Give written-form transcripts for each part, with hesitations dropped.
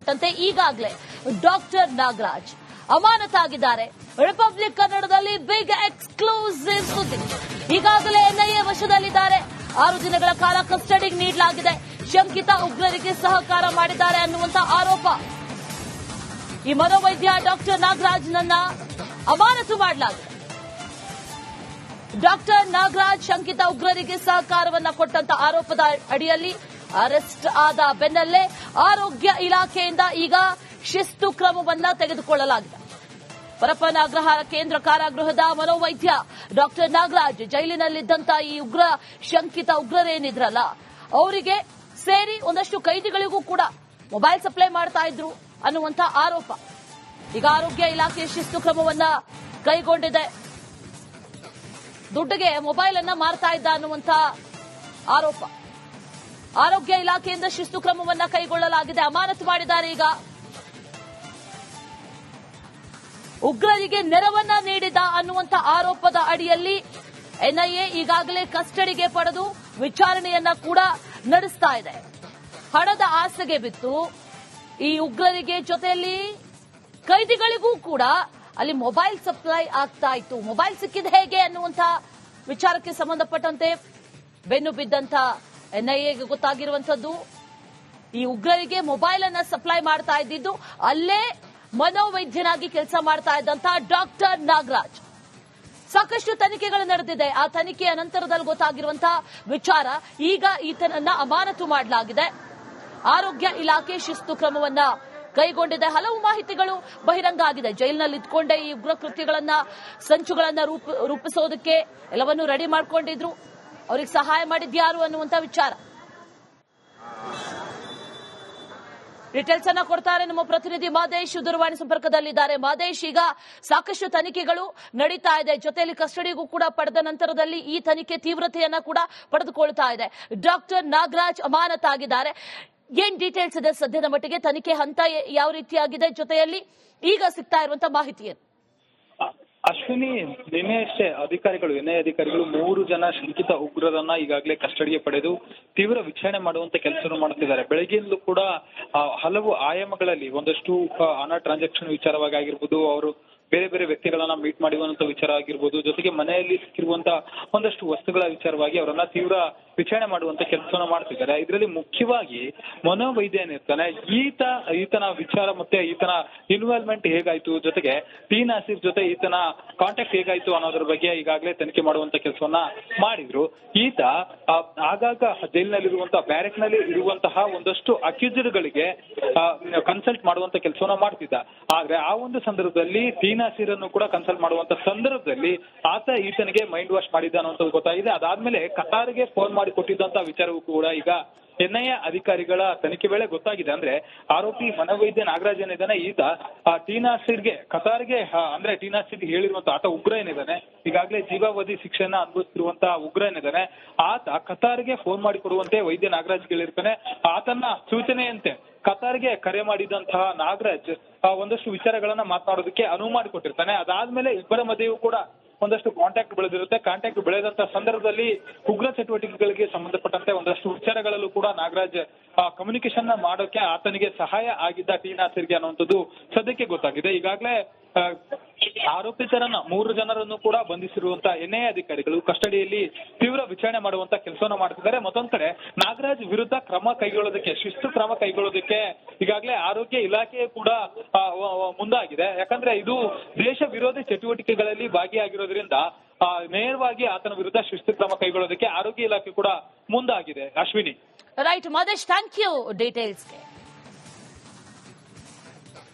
ಸಂಬಂಧಪಟ್ಟಂತೆ ಈಗಾಗಲೇ ಡಾಕ್ಟರ್ ನಾಗರಾಜ್ ಅಮಾನತಾಗಿದ್ದಾರೆ. ರಿಪಬ್ಲಿಕ್ ಕನ್ನಡದಲ್ಲಿ ಬಿಗ್ ಎಕ್ಸ್ಕ್ಲೂಸಿವ್ ಸುದ್ದಿ. ಈಗಾಗಲೇ ಎನ್ಐಎ ವಶದಲ್ಲಿದ್ದಾರೆ. 6 ದಿನಗಳ ಕಾಲ ಕಸ್ಟಡಿಗೆ ನೀಡಲಾಗಿದೆ. ಶಂಕಿತ ಉಗ್ರರಿಗೆ ಸಹಕಾರ ಮಾಡಿದ್ದಾರೆ ಅನ್ನುವಂತ ಆರೋಪ. ಈ ಮನೋವೈದ್ಯ ಡಾಕ್ಟರ್ ನಾಗರಾಜ್ನನ್ನ ಅಮಾನತು ಮಾಡಲಾಗಿದೆ. ಡಾಕ್ಟರ್ ನಾಗರಾಜ್ ಶಂಕಿತ ಉಗ್ರರಿಗೆ ಸಹಕಾರವನ್ನ ಕೊಟ್ಟಂತ ಆರೋಪದ ಅಡಿಯಲ್ಲಿ ಅರೆಸ್ಟ್ ಆದ ಬೆನ್ನಲ್ಲೇ ಆರೋಗ್ಯ ಇಲಾಖೆಯಿಂದ ಈಗ ಶಿಸ್ತು ಕ್ರಮವನ್ನ ತೆಗೆದುಕೊಳ್ಳಲಾಗಿದೆ. ಪರಪ್ಪನ ಅಗ್ರಹಾರ ಕೇಂದ್ರ ಕಾರಾಗೃಹದ ಮನೋವೈದ್ಯ ಡಾಕ್ಟರ್ ನಾಗರಾಜ್ ಜೈಲಿನಲ್ಲಿದ್ದಂತ ಈ ಶಂಕಿತ ಉಗ್ರರೇನಿದ್ರಲ್ಲ ಅವರಿಗೆ ಸೇರಿ ಒಂದಷ್ಟು ಕೈದಿಗಳಿಗೂ ಕೂಡ ಮೊಬೈಲ್ ಸಪ್ಲೈ ಮಾಡ್ತಾ ಇದ್ರು ಅನ್ನುವಂತ ಆರೋಪ. ಈಗ ಆರೋಗ್ಯ ಇಲಾಖೆ ಶಿಸ್ತು ಕ್ರಮವನ್ನ ಕೈಗೊಂಡಿದೆ. ದುಡ್ಡಿಗೆ ಮೊಬೈಲ್ ಅನ್ನ ಮಾರ್ತಾ ಇದ್ದ ಅನ್ನುವಂತ ಆರೋಪ. ಆರೋಗ್ಯ ಇಲಾಖೆಯಿಂದ ಶಿಸ್ತು ಕ್ರಮವನ್ನ ಕೈಗೊಳ್ಳಲಾಗಿದೆ. ಅಮಾನತು ಮಾಡಿದ್ದಾರೆ. ಈಗ ಉಗ್ರರಿಗೆ ನೆರವನ್ನ ನೀಡಿದ ಅನ್ನುವಂತ ಆರೋಪದ ಅಡಿಯಲ್ಲಿ ಎನ್ಐಎ ಈಗಾಗಲೇ ಕಸ್ಟಡಿಗೆ ಪಡೆದು ವಿಚಾರಣೆಯನ್ನ ಕೂಡ ನಡೆಸ್ತಾ ಇದೆ. ಹಣದ ಆಸೆಗೆ ಬಿತ್ತು ಈ ಉಗ್ರರಿಗೆ ಜೊತೆಯಲ್ಲಿ ಕೈದಿಗಳಿಗೂ ಕೂಡ ಅಲ್ಲಿ ಮೊಬೈಲ್ ಸಪ್ಲೈ ಆಗ್ತಾ ಇತ್ತು. ಮೊಬೈಲ್ ಸಿಕ್ಕಿದ ಹೇಗೆ ಅನ್ನುವಂತ ವಿಚಾರಕ್ಕೆ ಸಂಬಂಧಪಟ್ಟಂತೆ ಬೆನ್ನು ಬಿದ್ದಂತ ಎನ್ಐಎಗೆ ಗೊತ್ತಾಗಿರುವಂತದ್ದು ಈ ಉಗ್ರರಿಗೆ ಮೊಬೈಲ್ ಅನ್ನ ಸಪ್ಲೈ ಮಾಡ್ತಾ ಇದ್ದಿದ್ದು ಅಲ್ಲೇ ಮನೋವೈದ್ಯನಾಗಿ ಕೆಲಸ ಮಾಡ್ತಾ ಇದ್ದಂತ ಡಾಕ್ಟರ್ ನಾಗರಾಜ್. ಸಾಕಷ್ಟು ತನಿಖೆಗಳು ನಡೆದಿದೆ. ಆ ತನಿಖೆಯ ನಂತರದಲ್ಲಿ ಗೊತ್ತಾಗಿರುವಂತಹ ವಿಚಾರ ಈಗ ಈತನನ್ನ ಅಮಾನತು ಮಾಡಲಾಗಿದೆ. ಆರೋಗ್ಯ ಇಲಾಖೆ ಶಿಸ್ತು ಕ್ರಮವನ್ನ ಕೈಗೊಂಡಿದೆ. ಹಲವು ಮಾಹಿತಿಗಳು ಬಹಿರಂಗ ಆಗಿದೆ. ಜೈಲಿನಲ್ಲಿ ಇದ್ಕೊಂಡೇ ಈ ಉಗ್ರ ಕೃತ್ಯಗಳನ್ನ ಸಂಚುಗಳನ್ನ ರೂಪಿಸೋದಕ್ಕೆ ಎಲ್ಲವನ್ನೂ ರೆಡಿ ಮಾಡ್ಕೊಂಡಿದ್ರು. ಅವ್ರಿಗೆ ಸಹಾಯ ಮಾಡಿದ್ಯಾರು ಅನ್ನುವಂತ ವಿಚಾರ. ಡೀಟೇಲ್ಸ್ ಅನ್ನ ಕೊಡ್ತಾರೆ ನಮ್ಮ ಪ್ರತಿನಿಧಿ ಮಾದೇಶ್. ದೂರವಾಣಿ ಸಂಪರ್ಕದಲ್ಲಿದ್ದಾರೆ. ಮಾದೇಶ್, ಈಗ ಸಾಕಷ್ಟು ತನಿಖೆಗಳು ನಡೀತಾ ಇದೆ. ಜೊತೆಯಲ್ಲಿ ಕಸ್ಟಡಿಗೂ ಕೂಡ ಪಡೆದ ನಂತರದಲ್ಲಿ ಈ ತನಿಖೆ ತೀವ್ರತೆಯನ್ನ ಕೂಡ ಪಡೆದುಕೊಳ್ತಾ ಇದೆ. ಡಾಕ್ಟರ್ ನಾಗರಾಜ್ ಅಮಾನತಾಗಿದ್ದಾರೆ. ಏನ್ ಡೀಟೇಲ್ಸ್ ಇದೆ ಸದ್ಯದ ಮಟ್ಟಿಗೆ? ತನಿಖೆ ಹಂತ ಯಾವ ರೀತಿಯಾಗಿದೆ? ಜೊತೆಯಲ್ಲಿ ಈಗ ಸಿಗ್ತಾ ಇರುವಂತಹ ಮಾಹಿತಿ ಏನು? ಅಶ್ವಿನಿ, ನಿನ್ನೆಯಷ್ಟೇ ಎನ್ಐಎ ಅಧಿಕಾರಿಗಳು 3 ಜನ ಶಂಕಿತ ಉಗ್ರರನ್ನ ಈಗಾಗಲೇ ಕಸ್ಟಡಿಗೆ ಪಡೆದು ತೀವ್ರ ವಿಚಾರಣೆ ಮಾಡುವಂತ ಕೆಲಸವನ್ನು ಮಾಡುತ್ತಿದ್ದಾರೆ. ಬೆಳಗ್ಗೆಯಿಂದಲೂ ಕೂಡ ಹಲವು ಆಯಾಮಗಳಲ್ಲಿ ಒಂದಷ್ಟು ಹಣ ಟ್ರಾನ್ಸಾಕ್ಷನ್ ವಿಚಾರವಾಗಿ ಆಗಿರ್ಬೋದು, ಅವರು ಬೇರೆ ಬೇರೆ ವ್ಯಕ್ತಿಗಳನ್ನ ಮೀಟ್ ಮಾಡುವಂತ ವಿಚಾರ ಆಗಿರ್ಬೋದು, ಜೊತೆಗೆ ಮನೆಯಲ್ಲಿ ಸಿಕ್ಕಿರುವಂತ ಒಂದಷ್ಟು ವಸ್ತುಗಳ ವಿಚಾರವಾಗಿ ಅವರನ್ನ ತೀವ್ರ ವಿಚಾರಣೆ ಮಾಡುವಂತ ಕೆಲಸವನ್ನ ಮಾಡ್ತಿದ್ದಾರೆ. ಇದರಲ್ಲಿ ಮುಖ್ಯವಾಗಿ ಮನೋವೈದ್ಯ ಏನಿರ್ತಾನೆ ಈತನ ವಿಚಾರ ಮತ್ತೆ ಈತನ ಇನ್ವಾಲ್ವ್ಮೆಂಟ್ ಹೇಗಾಯ್ತು, ಜೊತೆಗೆ ಟಿ ನಾಸೀರ್ ಜೊತೆ ಈತನ ಕಾಂಟ್ಯಾಕ್ಟ್ ಹೇಗಾಯ್ತು ಅನ್ನೋದ್ರ ಬಗ್ಗೆ ಈಗಾಗಲೇ ತನಿಖೆ ಮಾಡುವಂತ ಕೆಲಸವನ್ನ ಮಾಡಿದ್ರು. ಈತ ಆಗಾಗ ಜೈಲಿನಲ್ಲಿರುವಂತಹ ಬ್ಯಾರೆಕ್ ನಲ್ಲಿ ಇರುವಂತಹ ಒಂದಷ್ಟು ಅಕ್ಯೂಸ್ಡ್ಗಳಿಗೆ ಕನ್ಸಲ್ಟ್ ಮಾಡುವಂತ ಕೆಲಸವನ್ನ ಮಾಡ್ತಿದ್ದ. ಆದ್ರೆ ಆ ಒಂದು ಸಂದರ್ಭದಲ್ಲಿ ಟಿ ನಾಸೀರ್ ಅನ್ನು ಕೂಡ ಕನ್ಸಲ್ಟ್ ಮಾಡುವಂತ ಸಂದರ್ಭದಲ್ಲಿ ಈತನಿಗೆ ಮೈಂಡ್ ವಾಶ್ ಮಾಡಿದ್ದ ಅನ್ನುವಂಥದ್ದು ಗೊತ್ತಾಗಿದೆ. ಅದಾದ್ಮೇಲೆ ಕತಾರ್ಗೆ ಫೋನ್ ಮಾಡಿ ಕೊಟ್ಟಿದ್ದಂತ ವಿಚಾರವೂ ಕೂಡ ಈಗ ಎನ್ಐಎ ಅಧಿಕಾರಿಗಳ ತನಿಖೆ ವೇಳೆ ಗೊತ್ತಾಗಿದೆ. ಅಂದ್ರೆ ಆರೋಪಿ ಮನೋವೈದ್ಯ ನಾಗರಾಜ್ ಏನಿದ್ದಾನೆ, ಈತ ಟಿ ನಾಸೀರ್ಗೆ ಕತಾರ್ಗೆ ಅಂದ್ರೆ ಟಿ ನಾಸೀರ್ಗೆ ಹೇಳಿರುವಂತ ಆತ ಉಗ್ರ ಏನಿದ್ದಾನೆ, ಈಗಾಗಲೇ ಜೀವಾವಧಿ ಶಿಕ್ಷೆಯನ್ನ ಅನುಭವಿಸಿರುವಂತಹ ಉಗ್ರ ಏನಿದ್ದಾನೆ, ಆತ ಕತಾರ್ಗೆ ಫೋನ್ ಮಾಡಿ ಕೊಡುವಂತೆ ವೈದ್ಯ ನಾಗರಾಜ್ ಹೇಳಿರ್ತಾನೆ. ಆತನ ಸೂಚನೆಯಂತೆ ಕತಾರ್ಗೆ ಕರೆ ಮಾಡಿದಂತಹ ನಾಗರಾಜ್ ಒಂದಷ್ಟು ವಿಚಾರಗಳನ್ನ ಮಾತನಾಡೋದಕ್ಕೆ ಅನುವು ಮಾಡಿಕೊಟ್ಟಿರ್ತಾನೆ. ಅದಾದ್ಮೇಲೆ ಇಬ್ಬರ ಮಧ್ಯೆಯೂ ಕೂಡ ಒಂದಷ್ಟು ಕಾಂಟ್ಯಾಕ್ಟ್ ಬೆಳೆದಿರುತ್ತೆ. ಕಾಂಟ್ಯಾಕ್ಟ್ ಬೆಳೆದಂತ ಸಂದರ್ಭದಲ್ಲಿ ಉಗ್ರ ಚಟುವಟಿಕೆಗಳಿಗೆ ಸಂಬಂಧಪಟ್ಟಂತೆ ಒಂದಷ್ಟು ವಿಚಾರಗಳಲ್ಲೂ ಕೂಡ ನಾಗರಾಜ್ ಕಮ್ಯುನಿಕೇಶನ್ ಮಾಡೋಕೆ ಆತನಿಗೆ ಸಹಾಯ ಆಗಿದ್ದ ಟಿ ನಾಸೀರ್ಗೆ ಅನ್ನುವಂಥದ್ದು ಸದ್ಯಕ್ಕೆ ಗೊತ್ತಾಗಿದೆ. ಈಗಾಗಲೇ ಆರೋಪಿತರನ್ನ 3 ಜನರನ್ನು ಕೂಡ ಬಂಧಿಸಿರುವಂತಹ ಎನ್ಐಎ ಅಧಿಕಾರಿಗಳು ಕಸ್ಟಡಿಯಲ್ಲಿ ತೀವ್ರ ವಿಚಾರಣೆ ಮಾಡುವಂತ ಕೆಲಸವನ್ನ ಮಾಡ್ತಿದ್ದಾರೆ. ಮತ್ತೊಂದ್ ಕಡೆ ನಾಗರಾಜ್ ವಿರುದ್ಧ ಕ್ರಮ ಕೈಗೊಳ್ಳೋದಕ್ಕೆ, ಶಿಸ್ತು ಕ್ರಮ ಕೈಗೊಳ್ಳೋದಕ್ಕೆ ಈಗಾಗಲೇ ಆರೋಗ್ಯ ಇಲಾಖೆ ಕೂಡ ಮುಂದಾಗಿದೆ. ಯಾಕಂದ್ರೆ ಇದು ದೇಶ ವಿರೋಧಿ ಚಟುವಟಿಕೆಗಳಲ್ಲಿ ಭಾಗಿಯಾಗಿರೋದ್ರಿಂದ ನೇರವಾಗಿ ಆತನ ವಿರುದ್ಧ ಶಿಸ್ತು ಕ್ರಮ ಕೈಗೊಳ್ಳೋದಕ್ಕೆ ಆರೋಗ್ಯ ಇಲಾಖೆ ಕೂಡ ಮುಂದಾಗಿದೆ. Ashwini. Right Madesh, thank you ಡೀಟೇಲ್ಸ್ಗೆ.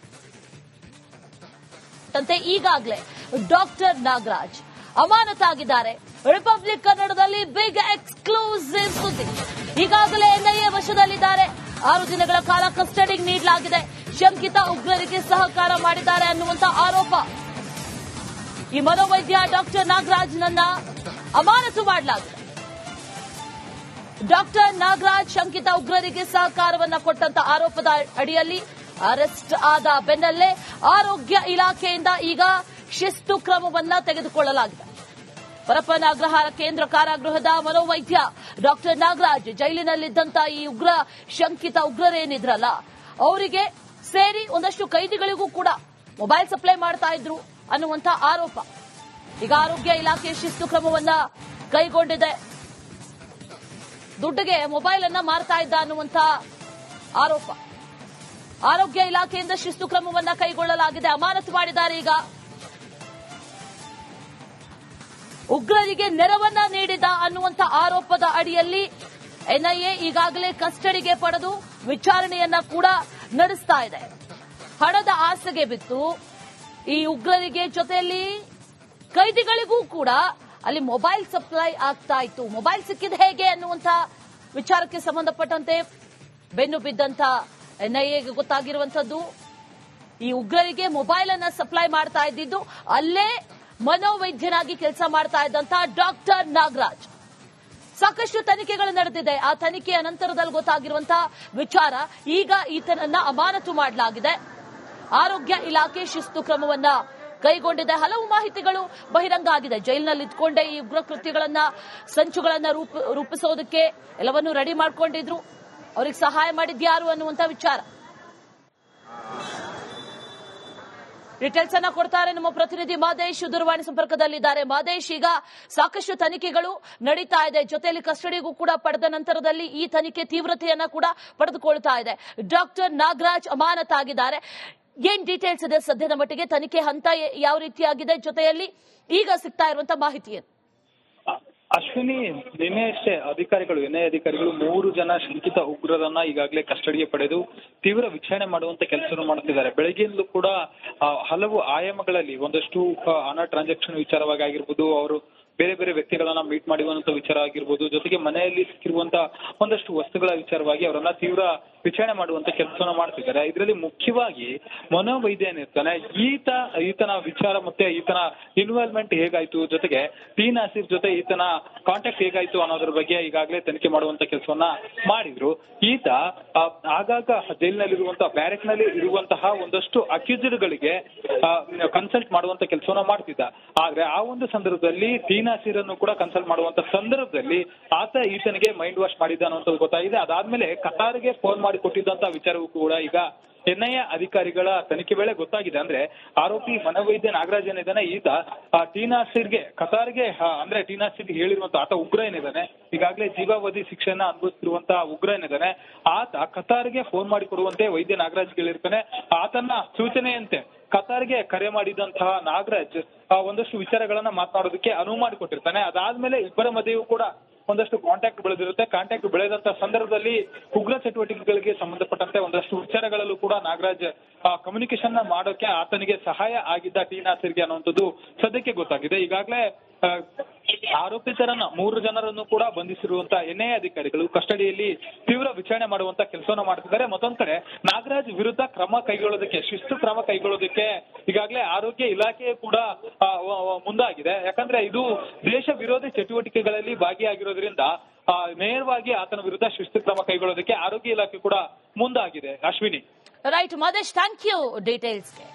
ಈಗಾಗಲೇ ಡಾಕ್ಟರ್ ನಾಗರಾಜ್ ಅಮಾನತಾಗಿದ್ದಾರೆ. ರಿಪಬ್ಲಿಕ್ ಕನ್ನಡದಲ್ಲಿ ಬಿಗ್ ಎಕ್ಸ್ಕ್ಲೂಸಿವ್ ಸುದ್ದಿ. ಈಗಾಗಲೇ ಎನ್ಐಎ ವಶದಲ್ಲಿದ್ದಾರೆ. 6 ದಿನಗಳ ಕಾಲ ಕಸ್ಟಡಿಗೆ ನೀಡಲಾಗಿದೆ. ಶಂಕಿತ ಉಗ್ರರಿಗೆ ಸಹಕಾರ ಮಾಡಿದ್ದಾರೆ ಅನ್ನುವಂತ ಆರೋಪ. ಈ ಮನೋವೈದ್ಯ ಡಾಕ್ಟರ್ ನಾಗರಾಜ್ನನ್ನ ಅಮಾನತು ಮಾಡಲಾಗಿದೆ. ಡಾಕ್ಟರ್ ನಾಗರಾಜ್ ಶಂಕಿತ ಉಗ್ರರಿಗೆ ಸಹಕಾರವನ್ನ ಕೊಟ್ಟಂತ ಆರೋಪದ ಅಡಿಯಲ್ಲಿ ಅರೆಸ್ಟ್ ಆದ ಬೆನ್ನಲ್ಲೇ ಆರೋಗ್ಯ ಇಲಾಖೆಯಿಂದ ಈಗ ಶಿಸ್ತು ಕ್ರಮವನ್ನ ತೆಗೆದುಕೊಳ್ಳಲಾಗಿದೆ. ಪರಪ್ಪನ ಅಗ್ರಹಾರ ಕೇಂದ್ರ ಕಾರಾಗೃಹದ ಮನೋವೈದ್ಯ ಡಾಕ್ಟರ್ ನಾಗರಾಜ್ ಜೈಲಿನಲ್ಲಿದ್ದಂತ ಈ ಶಂಕಿತ ಉಗ್ರರೇನಿದ್ರಲ್ಲ ಅವರಿಗೆ ಸೇರಿ ಒಂದಷ್ಟು ಕೈದಿಗಳಿಗೂ ಕೂಡ ಮೊಬೈಲ್ ಸಪ್ಲೈ ಮಾಡ್ತಾ ಇದ್ರು ಅನ್ನುವಂತ ಆರೋಪ. ಈಗ ಆರೋಗ್ಯ ಇಲಾಖೆ ಶಿಸ್ತು ಕ್ರಮವನ್ನ ಕೈಗೊಂಡಿದೆ. ದುಡ್ಡಿಗೆ ಮೊಬೈಲ್ ಅನ್ನ ಮಾರ್ತಾ ಇದ್ದ ಅನ್ನುವಂತ ಆರೋಪ. ಆರೋಗ್ಯ ಇಲಾಖೆಯಿಂದ ಶಿಸ್ತು ಕ್ರಮವನ್ನ ಕೈಗೊಳ್ಳಲಾಗಿದೆ, ಅಮಾನತು ಮಾಡಿದ್ದಾರೆ. ಈಗ ಉಗ್ರರಿಗೆ ನೆರವನ್ನ ನೀಡಿದ ಅನ್ನುವಂತ ಆರೋಪದ ಅಡಿಯಲ್ಲಿ ಎನ್ಐಎ ಈಗಾಗಲೇ ಕಸ್ಟಡಿಗೆ ಪಡೆದು ವಿಚಾರಣೆಯನ್ನ ಕೂಡ ನಡೆಸ್ತಾ ಇದೆ. ಹಣದ ಆಸೆಗೆ ಬಿತ್ತು ಈ ಉಗ್ರರಿಗೆ ಜೊತೆಯಲ್ಲಿ ಕೈದಿಗಳಿಗೂ ಕೂಡ ಅಲ್ಲಿ ಮೊಬೈಲ್ ಸಪ್ಲೈ ಆಗ್ತಾ ಇತ್ತು. ಮೊಬೈಲ್ ಸಿಕ್ಕಿದ ಹೇಗೆ ಅನ್ನುವಂತ ವಿಚಾರಕ್ಕೆ ಸಂಬಂಧಪಟ್ಟಂತೆ ಬೆನ್ನು ಬಿದ್ದಂತ ಎನ್ಐಎಗೆ ಗೊತ್ತಾಗಿರುವಂತದ್ದು, ಈ ಉಗ್ರರಿಗೆ ಮೊಬೈಲ್ ಅನ್ನ ಸಪ್ಲೈ ಮಾಡ್ತಾ ಇದ್ದಿದ್ದು ಅಲ್ಲೇ ಮನೋವೈದ್ಯನಾಗಿ ಕೆಲಸ ಮಾಡ್ತಾ ಇದ್ದಂತ ಡಾಕ್ಟರ್ ನಾಗರಾಜ್. ಸಾಕಷ್ಟು ತನಿಖೆಗಳು ನಡೆದಿದೆ. ಆ ತನಿಖೆಯ ನಂತರದಲ್ಲಿ ಗೊತ್ತಾಗಿರುವಂತಹ ವಿಚಾರ, ಈಗ ಈತನನ್ನ ಅಮಾನತು ಮಾಡಲಾಗಿದೆ. ಆರೋಗ್ಯ ಇಲಾಖೆ ಶಿಸ್ತು ಕ್ರಮವನ್ನ ಕೈಗೊಂಡಿದೆ. ಹಲವು ಮಾಹಿತಿಗಳು ಬಹಿರಂಗ ಆಗಿದೆ. ಜೈಲಿನಲ್ಲಿ ಇದ್ಕೊಂಡೇ ಈ ಉಗ್ರ ಕೃತ್ಯಗಳನ್ನ, ಸಂಚುಗಳನ್ನ ರೂಪಿಸೋದಕ್ಕೆ ಎಲ್ಲವನ್ನೂ ರೆಡಿ ಮಾಡ್ಕೊಂಡಿದ್ರು. ಅವ್ರಿಗೆ ಸಹಾಯ ಮಾಡಿದ್ಯಾರು ಅನ್ನುವಂತ ವಿಚಾರ. ಡೀಟೇಲ್ಸ್ ಅನ್ನ ಕೊಡ್ತಾರೆ ನಮ್ಮ ಪ್ರತಿನಿಧಿ ಮಾದೇಶ್, ದೂರವಾಣಿ ಸಂಪರ್ಕದಲ್ಲಿದ್ದಾರೆ. ಮಾದೇಶ್, ಈಗ ಸಾಕಷ್ಟು ತನಿಖೆಗಳು ನಡೀತಾ ಇದೆ, ಜೊತೆಯಲ್ಲಿ ಕಸ್ಟಡಿಗೂ ಕೂಡ ಪಡೆದ ನಂತರದಲ್ಲಿ ಈ ತನಿಖೆ ತೀವ್ರತೆಯನ್ನ ಕೂಡ ಪಡೆದುಕೊಳ್ತಾ ಇದೆ. ಡಾಕ್ಟರ್ ನಾಗರಾಜ್ ಅಮಾನತಾಗಿದ್ದಾರೆ. ಏನ್ ಡೀಟೇಲ್ಸ್ ಇದೆ ಸದ್ಯದ ಮಟ್ಟಿಗೆ? ತನಿಖೆ ಹಂತ ಯಾವ ರೀತಿಯಾಗಿದೆ? ಜೊತೆಯಲ್ಲಿ ಈಗ ಸಿಗ್ತಾ ಇರುವಂತಹ ಮಾಹಿತಿ ಏನು? ಅಶ್ವಿನಿ, ನಿನ್ನೆಯಷ್ಟೇ ಎನ್ಐಎ ಅಧಿಕಾರಿಗಳು 3 ಜನ ಶಂಕಿತ ಉಗ್ರರನ್ನ ಈಗಾಗಲೇ ಕಸ್ಟಡಿಗೆ ಪಡೆದು ತೀವ್ರ ವಿಚಾರಣೆ ಮಾಡುವಂತ ಕೆಲಸವನ್ನು ಮಾಡುತ್ತಿದ್ದಾರೆ. ಬೆಳಗ್ಗೆಯಿಂದಲೂ ಕೂಡ ಹಲವು ಆಯಾಮಗಳಲ್ಲಿ ಒಂದಷ್ಟು ಹಣ ಟ್ರಾನ್ಸಾಕ್ಷನ್ ವಿಚಾರವಾಗಿ ಆಗಿರ್ಬೋದು, ಅವರು ಬೇರೆ ಬೇರೆ ವ್ಯಕ್ತಿಗಳನ್ನ ಮೀಟ್ ಮಾಡುವಂತ ವಿಚಾರ ಆಗಿರ್ಬೋದು, ಜೊತೆಗೆ ಮನೆಯಲ್ಲಿ ಸಿಕ್ಕಿರುವಂತ ಒಂದಷ್ಟು ವಸ್ತುಗಳ ವಿಚಾರವಾಗಿ ಅವರನ್ನ ತೀವ್ರ ವಿಚಾರಣೆ ಮಾಡುವಂತ ಕೆಲಸವನ್ನ ಮಾಡ್ತಿದ್ದಾರೆ. ಇದರಲ್ಲಿ ಮುಖ್ಯವಾಗಿ ಮನೋವೈದ್ಯ ಏನಿರ್ತಾನೆ, ಈತನ ವಿಚಾರ ಮತ್ತೆ ಈತನ ಇನ್ವಾಲ್ವ್ಮೆಂಟ್ ಹೇಗಾಯ್ತು, ಜೊತೆಗೆ ಟಿ ನಾಸೀರ್ ಜೊತೆ ಈತನ ಕಾಂಟ್ಯಾಕ್ಟ್ ಹೇಗಾಯ್ತು ಅನ್ನೋದ್ರ ಬಗ್ಗೆ ಈಗಾಗಲೇ ತನಿಖೆ ಮಾಡುವಂತ ಕೆಲಸವನ್ನ ಮಾಡಿದ್ರು. ಈತ ಆಗಾಗ ಜೈಲಿನಲ್ಲಿರುವಂತಹ ಬ್ಯಾರೆಕ್ ನಲ್ಲಿ ಇರುವಂತಹ ಒಂದಷ್ಟು ಅಕ್ಯೂಸ್ಡ್ಗಳಿಗೆ ಕನ್ಸಲ್ಟ್ ಮಾಡುವಂತ ಕೆಲಸವನ್ನ ಮಾಡ್ತಿದ್ದ. ಆದ್ರೆ ಆ ಒಂದು ಸಂದರ್ಭದಲ್ಲಿ ಟಿ ನಾಸೀರ್ ಅನ್ನು ಕೂಡ ಕನ್ಸಲ್ಟ್ ಮಾಡುವಂತ ಸಂದರ್ಭದಲ್ಲಿ ಈತನಿಗೆ ಮೈಂಡ್ ವಾಶ್ ಮಾಡಿದ್ದ ಅನ್ನೋದು ಗೊತ್ತಾಗಿದೆ. ಅದಾದ್ಮೇಲೆ ಕತಾರ್ಗೆ ಫೋನ್ ಮಾಡಿ ಕೊಟ್ಟಿದ್ದಂತ ವಿಚಾರವೂ ಕೂಡ ಈಗ ಎನ್ಐಎ ಅಧಿಕಾರಿಗಳ ತನಿಖೆ ವೇಳೆ ಗೊತ್ತಾಗಿದೆ. ಅಂದ್ರೆ ಆರೋಪಿ ಮನೋವೈದ್ಯ ನಾಗರಾಜ್ ಏನಿದ್ದಾನೆ, ಈತ ಟಿ ನಾಸೀರ್ಗೆ ಕತಾರ್ಗೆ ಅಂದ್ರೆ ಟಿ ನಾಸೀರ್ಗೆ ಹೇಳಿರುವಂತ ಆತ ಉಗ್ರ ಏನಿದ್ದಾನೆ, ಈಗಾಗಲೇ ಜೀವಾವಧಿ ಶಿಕ್ಷೆಯನ್ನ ಅನುಭವಿಸಿರುವಂತಹ ಉಗ್ರ ಏನಿದ್ದಾನೆ, ಆತ ಕತಾರ್ಗೆ ಫೋನ್ ಮಾಡಿ ಕೊಡುವಂತೆ ವೈದ್ಯ ನಾಗರಾಜ್ ಹೇಳಿರ್ತಾನೆ. ಆತನ ಸೂಚನೆಯಂತೆ ಕತಾರ್ಗೆ ಕರೆ ಮಾಡಿದಂತಹ ನಾಗರಾಜ್ ಒಂದಷ್ಟು ವಿಚಾರಗಳನ್ನ ಮಾತನಾಡೋದಕ್ಕೆ ಅನುವು ಮಾಡಿಕೊಟ್ಟಿರ್ತಾನೆ. ಅದಾದ್ಮೇಲೆ ಇಬ್ಬರ ಮಧ್ಯೆಯೂ ಕೂಡ ಒಂದಷ್ಟು ಕಾಂಟ್ಯಾಕ್ಟ್ ಬೆಳೆದಿರುತ್ತೆ. ಕಾಂಟ್ಯಾಕ್ಟ್ ಬೆಳೆದಂತ ಸಂದರ್ಭದಲ್ಲಿ ಉಗ್ರ ಚಟುವಟಿಕೆಗಳಿಗೆ ಸಂಬಂಧಪಟ್ಟಂತೆ ಒಂದಷ್ಟು ವಿಚಾರಗಳಲ್ಲೂ ಕೂಡ ನಾಗರಾಜ್ ಕಮ್ಯುನಿಕೇಶನ್ ಮಾಡೋಕೆ ಆತನಿಗೆ ಸಹಾಯ ಆಗಿದ್ದ ಟಿ ನಾಸೀರ್ಗೆ ಅನ್ನುವಂಥದ್ದು ಸದ್ಯಕ್ಕೆ ಗೊತ್ತಾಗಿದೆ. ಈಗಾಗಲೇ ಆರೋಪಿತರನ್ನ 3 ಜನರನ್ನು ಕೂಡ ಬಂಧಿಸಿರುವಂತ ಎನ್ಐಎ ಅಧಿಕಾರಿಗಳು ಕಸ್ಟಡಿಯಲ್ಲಿ ತೀವ್ರ ವಿಚಾರಣೆ ಮಾಡುವಂತ ಕೆಲಸವನ್ನ ಮಾಡ್ತಿದ್ದಾರೆ. ಮತ್ತೊಂದ್ ಕಡೆ ನಾಗರಾಜ್ ವಿರುದ್ಧ ಕ್ರಮ ಕೈಗೊಳ್ಳೋದಕ್ಕೆ, ಶಿಸ್ತು ಕ್ರಮ ಕೈಗೊಳ್ಳೋದಕ್ಕೆ ಈಗಾಗಲೇ ಆರೋಗ್ಯ ಇಲಾಖೆ ಕೂಡ ಮುಂದಾಗಿದೆ. ಯಾಕಂದ್ರೆ ಇದು ದೇಶ ವಿರೋಧಿ ಚಟುವಟಿಕೆಗಳಲ್ಲಿ ಭಾಗಿಯಾಗಿರೋದ್ರಿಂದ ನೇರವಾಗಿ ಆತನ ವಿರುದ್ಧ ಶಿಸ್ತು ಕ್ರಮ ಕೈಗೊಳ್ಳೋದಕ್ಕೆ ಆರೋಗ್ಯ ಇಲಾಖೆ ಕೂಡ ಮುಂದಾಗಿದೆ. Ashwini. Right Madesh, thank you ಡೀಟೇಲ್ಸ್ಗೆ.